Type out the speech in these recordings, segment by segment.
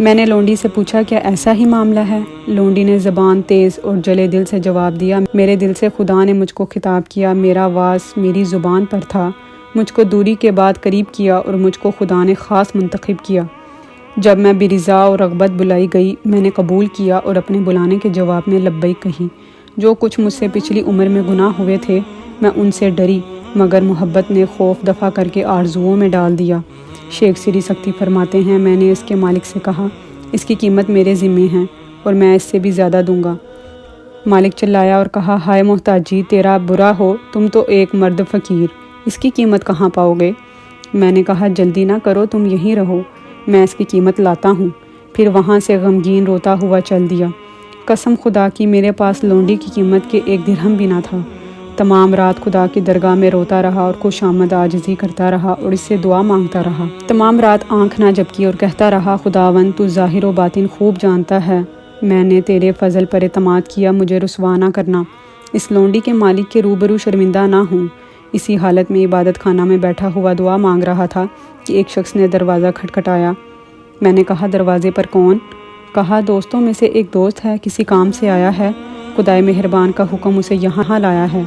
میں نے لونڈی سے پوچھا کیا ایسا ہی معاملہ ہے؟ لونڈی نے زبان تیز اور جلے دل سے جواب دیا، میرے دل سے خدا نے مجھ کو خطاب کیا، میرا واس میری زبان پر تھا، مجھ کو دوری کے بعد قریب کیا اور مجھ کو خدا نے خاص منتخب کیا۔ جب میں برضا و رغبت بلائی گئی میں نے قبول کیا اور اپنے بلانے کے جواب میں لبیک کہی۔ جو کچھ مجھ سے پچھلی عمر میں گناہ ہوئے تھے میں ان سے ڈری، مگر محبت نے خوف دفع کر کے آرزوؤں میں ڈال دیا۔ شیخ سری سکتی فرماتے ہیں، میں نے اس کے مالک سے کہا اس کی قیمت میرے ذمے ہے اور میں اس سے بھی زیادہ دوں گا۔ مالک چلایا اور کہا، ہائے محتاجی، تیرا برا ہو، تم تو ایک مرد فقیر، اس کی قیمت کہاں پاؤ گے؟ میں نے کہا، جلدی نہ کرو، تم یہیں رہو، میں اس کی قیمت لاتا ہوں۔ پھر وہاں سے غمگین روتا ہوا چل دیا۔ قسم خدا کی میرے پاس لونڈی کی قیمت کے 1 درہم بھی نہ تھا۔ تمام رات خدا کی درگاہ میں روتا رہا اور خوش آمد عاجزی کرتا رہا اور اس سے دعا مانگتا رہا۔ تمام رات آنکھ نہ جھپکی اور کہتا رہا، خداوند تو ظاہر و باطن خوب جانتا ہے، میں نے تیرے فضل پر اعتماد کیا، مجھے رسوا نہ کرنا، اس لونڈی کے مالک کے روبرو شرمندہ نہ ہوں۔ اسی حالت میں عبادت خانہ میں بیٹھا ہوا دعا مانگ رہا تھا کہ ایک شخص نے دروازہ کھٹکھٹایا۔ میں نے کہا، دروازے پر کون؟ کہا، دوستوں میں سے ایک دوست ہے، کسی کام سے آیا ہے، خدائے مہربان کا حکم اسے یہاں لایا ہے۔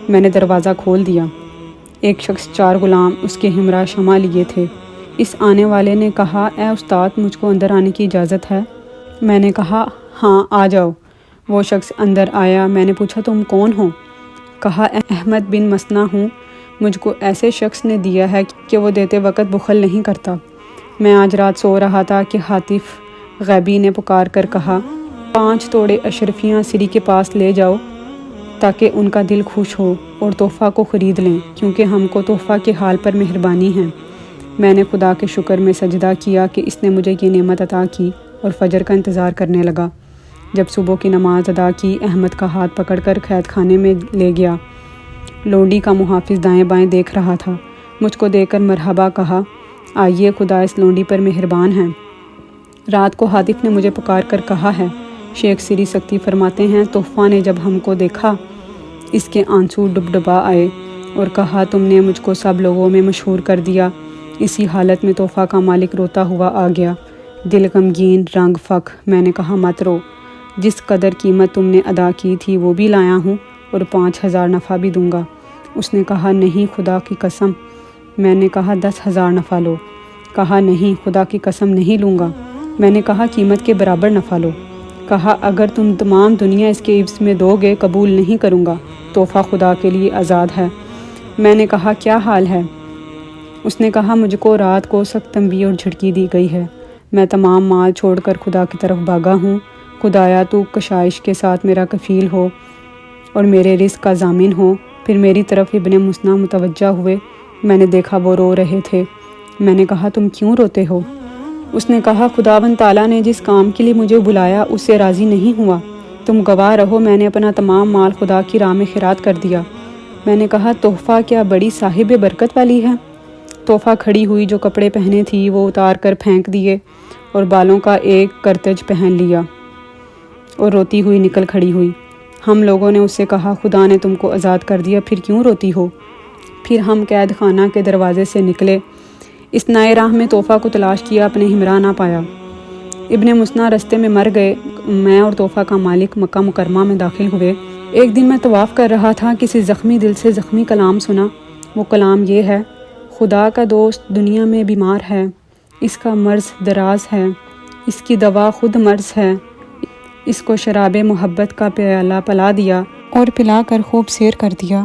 میں نے دروازہ کھول دیا۔ ایک شخص 4 غلام اس کے ہمراہ شمع لیے تھے۔ اس آنے والے نے کہا، اے استاد، مجھ کو اندر آنے کی اجازت ہے؟ میں نے کہا، ہاں آ جاؤ۔ وہ شخص اندر آیا۔ میں نے پوچھا، تم کون ہو؟ کہا، احمد بن مسنہ ہوں، مجھ کو ایسے شخص نے دیا ہے کہ وہ دیتے وقت بخل نہیں کرتا۔ میں آج رات سو رہا تھا کہ حاطف غیبی نے پکار کر کہا، 5 توڑے اشرفیاں سری کے پاس لے جاؤ تاکہ ان کا دل خوش ہو اور تحفہ کو خرید لیں، کیونکہ ہم کو تحفہ کے حال پر مہربانی ہے۔ میں نے خدا کے شکر میں سجدہ کیا کہ اس نے مجھے یہ نعمت عطا کی اور فجر کا انتظار کرنے لگا۔ جب صبح کی نماز ادا کی، احمد کا ہاتھ پکڑ کر قید خانے میں لے گیا۔ لونڈی کا محافظ دائیں بائیں دیکھ رہا تھا۔ مجھ کو دیکھ کر مرحبا کہا، آئیے، خدا اس لونڈی پر مہربان ہے۔ رات کو حاطف نے مجھے پکار کر کہا ہے۔ شیخ سری سکتی فرماتے ہیں، تحفہ نے جب ہم کو دیکھا اس کے آنسو ڈبڈبا آئے اور کہا، تم نے مجھ کو سب لوگوں میں مشہور کر دیا۔ اسی حالت میں تحفہ کا مالک روتا ہوا آ گیا، دل غمگین، رنگ فک۔ میں نے کہا، مت رو، جس قدر قیمت تم نے ادا کی تھی وہ بھی لایا ہوں اور 5000 نفع بھی دوں گا۔ اس نے کہا، نہیں خدا کی قسم۔ میں نے کہا، 10,000 نفع لو۔ کہا، نہیں خدا کی قسم نہیں لوں گا۔ میں نے کہا، قیمت کے برابر نفع لو۔ کہا، اگر تم تمام دنیا اس کے عوض میں دو گے قبول نہیں کروں گا، تحفہ خدا کے لیے آزاد ہے۔ میں نے کہا، کیا حال ہے؟ اس نے کہا، مجھ کو رات کو سخت تنبیہ اور جھڑکی دی گئی ہے، میں تمام مال چھوڑ کر خدا کی طرف بھاگا ہوں۔ خدایا تو کشائش کے ساتھ میرا کفیل ہو اور میرے رزق کا ضامن ہو۔ پھر میری طرف ابن مسنہ متوجہ ہوئے، میں نے دیکھا وہ رو رہے تھے۔ میں نے کہا، تم کیوں روتے ہو؟ اس نے کہا، خداوند تعالیٰ نے جس کام کے لیے مجھے بلایا اس سے راضی نہیں ہوا، تم گواہ رہو، میں نے اپنا تمام مال خدا کی راہ میں خیرات کر دیا۔ میں نے کہا، تحفہ کیا بڑی صاحب برکت والی ہے؟ تحفہ کھڑی ہوئی، جو کپڑے پہنے تھی وہ اتار کر پھینک دیے اور بالوں کا ایک کرتج پہن لیا اور روتی ہوئی نکل کھڑی ہوئی۔ ہم لوگوں نے اس سے کہا، خدا نے تم کو آزاد کر دیا، پھر کیوں روتی ہو؟ پھر ہم قید خانہ کے دروازے سے نکلے، اس نئے راہ میں تحفہ کو تلاش کیا، اپنے ہمراہ نہ پایا۔ ابن مسنہ رستے میں مر گئے۔ میں اور تحفہ کا مالک مکہ مکرمہ میں داخل ہوئے۔ ایک دن میں طواف کر رہا تھا، کسی زخمی دل سے زخمی کلام سنا۔ وہ کلام یہ ہے، خدا کا دوست دنیا میں بیمار ہے، اس کا مرض دراز ہے، اس کی دوا خود مرض ہے، اس کو شراب محبت کا پیالہ پلا دیا اور پلا کر خوب سیر کر دیا۔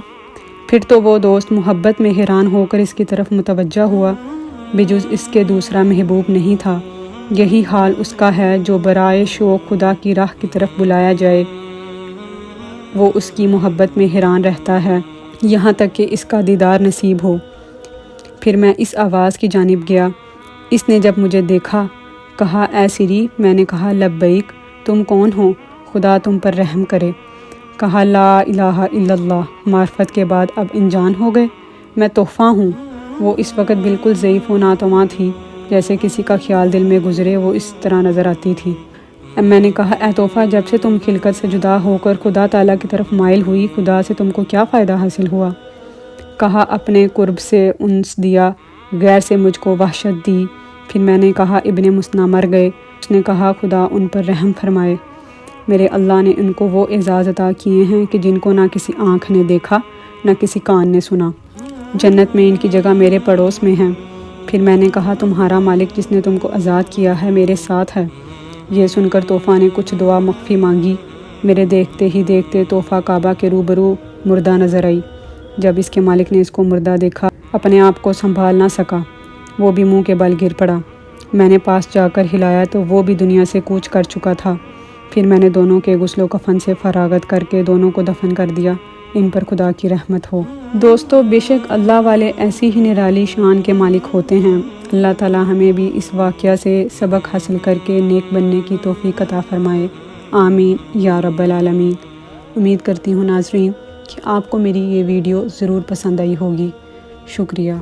پھر تو وہ دوست محبت میں حیران ہو کر اس کی طرف متوجہ ہوا، بجز اس کے دوسرا محبوب نہیں تھا۔ یہی حال اس کا ہے جو برائے شوق خدا کی راہ کی طرف بلایا جائے، وہ اس کی محبت میں حیران رہتا ہے یہاں تک کہ اس کا دیدار نصیب ہو۔ پھر میں اس آواز کی جانب گیا۔ اس نے جب مجھے دیکھا کہا، اے سری۔ میں نے کہا، لبیک، تم کون ہو؟ خدا تم پر رحم کرے۔ کہا، لا الہ الا اللہ، معرفت کے بعد اب انجان ہو گئے، میں تحفہ ہوں۔ وہ اس وقت بالکل ضعیف و ناتواں تھی، جیسے کسی کا خیال دل میں گزرے وہ اس طرح نظر آتی تھی۔ میں نے کہا، اے تحفہ، جب سے تم خلقت سے جدا ہو کر خدا تعالیٰ کی طرف مائل ہوئی، خدا سے تم کو کیا فائدہ حاصل ہوا؟ کہا، اپنے قرب سے انس دیا، غیر سے مجھ کو وحشت دی، پھر میں نے کہا ابن مسنا مر گئے۔ اس نے کہا خدا ان پر رحم فرمائے، میرے اللہ نے ان کو وہ اعزاز عطا کیے ہیں کہ جن کو نہ کسی آنکھ نے دیکھا نہ کسی کان نے سنا۔ جنت میں ان کی جگہ میرے پڑوس میں ہیں۔ پھر میں نے کہا تمہارا مالک جس نے تم کو آزاد کیا ہے میرے ساتھ ہے۔ یہ سن کر طوفا نے کچھ دعا مخفی مانگی۔ میرے دیکھتے ہی دیکھتے طوفا کعبہ کے روبرو مردہ نظر آئی۔ جب اس کے مالک نے اس کو مردہ دیکھا اپنے آپ کو سنبھال نہ سکا، وہ بھی منہ کے بل گر پڑا۔ میں نے پاس جا کر ہلایا تو وہ بھی دنیا سے کوچ کر چکا تھا۔ پھر میں نے دونوں کے غسل و کفن سے فراغت کر کے دونوں کو دفن کر دیا۔ ان پر خدا کی رحمت ہو۔ دوستو، بے شک اللہ والے ایسی ہی نرالی شان کے مالک ہوتے ہیں۔ اللہ تعالی ہمیں بھی اس واقعہ سے سبق حاصل کر کے نیک بننے کی توفیق عطا فرمائے، آمین یا رب العالمین۔ امید کرتی ہوں ناظرین کہ آپ کو میری یہ ویڈیو ضرور پسند آئی ہوگی۔ شکریہ۔